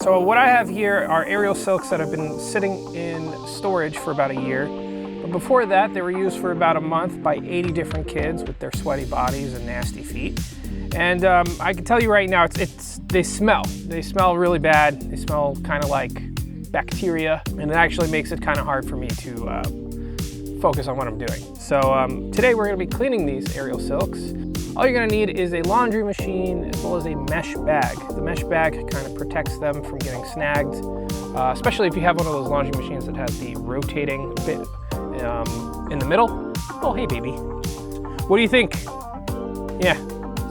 So what I have here are aerial silks that have been sitting in storage for about a year. But before that, they were used for about a month by 80 different kids with their sweaty bodies and nasty feet. And I can tell you right now, they smell. They smell really bad. They smell kind of like bacteria, and it actually makes it kind of hard for me to focus on what I'm doing. So today we're going to be cleaning these aerial silks. All you're going to need is a laundry machine as well as a mesh bag. The mesh bag kind of protects them from getting snagged, especially if you have one of those laundry machines that has the rotating bit in the middle. Oh, hey baby. What do you think? Yeah,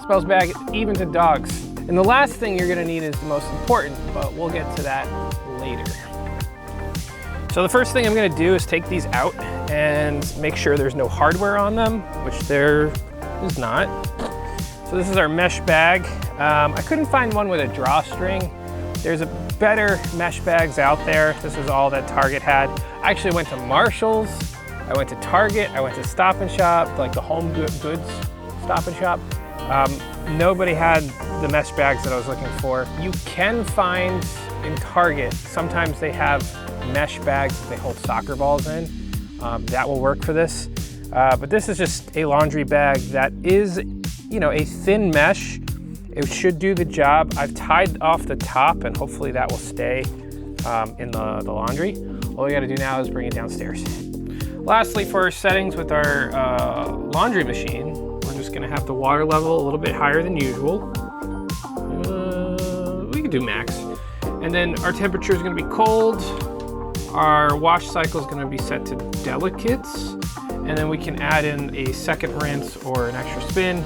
smells bad even to dogs. And the last thing you're going to need is the most important, but we'll get to that later. So the first thing I'm going to do is take these out and make sure there's no hardware on them, which there is not. So this is our mesh bag. I couldn't find one with a drawstring. There's better mesh bags out there. This is all that Target had. I actually went to Marshall's, I went to Target, I went to Stop and Shop, like the home goods Stop and Shop. Nobody had the mesh bags that I was looking for. You can find in Target, sometimes they have mesh bags that they hold soccer balls in. That will work for this. But this is just a laundry bag that is, you know, a thin mesh. It should do the job. I've tied off the top and hopefully that will stay in the laundry. All we gotta do now is bring it downstairs. Lastly, for our settings with our laundry machine, we're just gonna have the water level a little bit higher than usual. We can do max. And then our temperature is gonna be cold. Our wash cycle is gonna be set to delicates. And then we can add in a second rinse or an extra spin.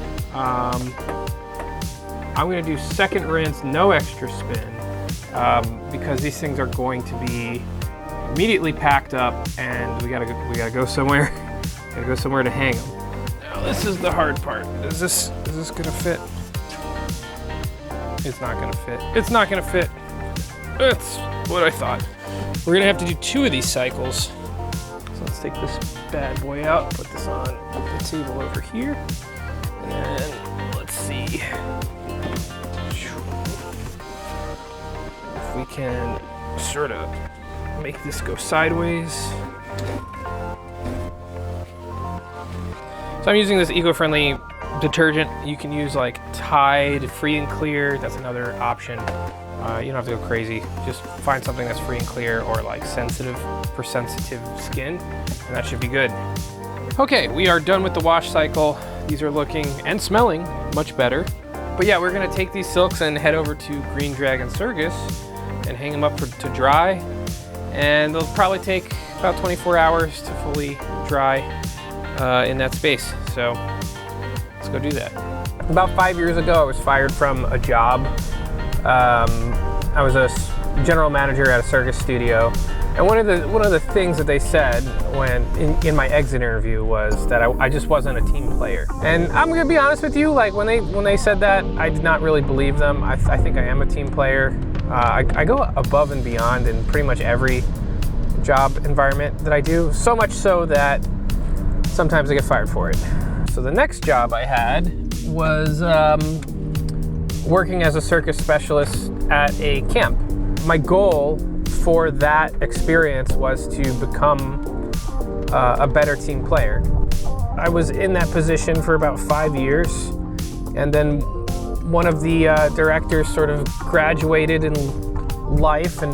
I'm gonna do second rinse, no extra spin, because these things are going to be immediately packed up and we gotta go somewhere. Gotta go somewhere to hang them. Now this is the hard part. Is this gonna fit? It's not gonna fit. It's not gonna fit. That's what I thought. We're gonna have to do 2 of these cycles. So let's take this bad boy out, put this on the table over here, and let's see if we can sort of make this go sideways. So I'm using this eco-friendly detergent. You can use like Tide, Free and Clear. That's another option. You don't have to go crazy. Just find something that's free and clear or like sensitive for sensitive skin, and that should be good. Okay, we are done with the wash cycle. These are looking and smelling much better. But yeah, we're gonna take these silks and head over to Green Dragon Circus and hang them up to dry. And they'll probably take about 24 hours to fully dry in that space. So let's go do that. About 5 years ago, I was fired from a job. I was a general manager at a circus studio, and one of the things that they said when in my exit interview was that I just wasn't a team player. And I'm gonna be honest with you, like when they said that, I did not really believe them. I think I am a team player. I go above and beyond in pretty much every job environment that I do, so much so that sometimes I get fired for it. So the next job I had was working as a circus specialist at a camp. My goal for that experience was to become a better team player. I was in that position for about 5 years, and then one of the directors sort of graduated in life and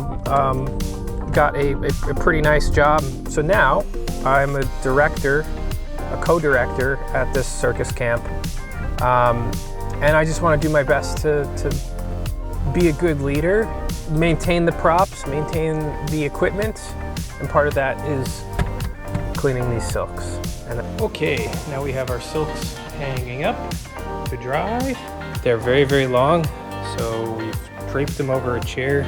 got a pretty nice job. So now I'm a director, a co-director at this circus camp. And I just want to do my best to be a good leader, maintain the props, maintain the equipment, and part of that is cleaning these silks. Okay, now we have our silks hanging up to dry. They're very, very long, so we've draped them over a chair.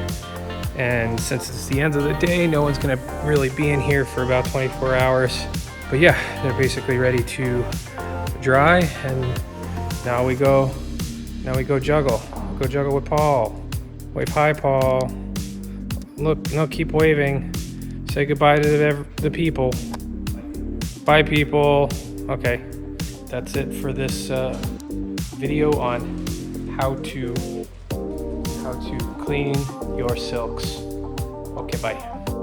And since it's the end of the day, no one's gonna really be in here for about 24 hours. But yeah, they're basically ready to dry, and now we go juggle. Go juggle with Paul. Wave hi, Paul. Look, no, keep waving. Say goodbye to the people. Bye, people. Okay, that's it for this video on how to clean your silks. Okay, bye.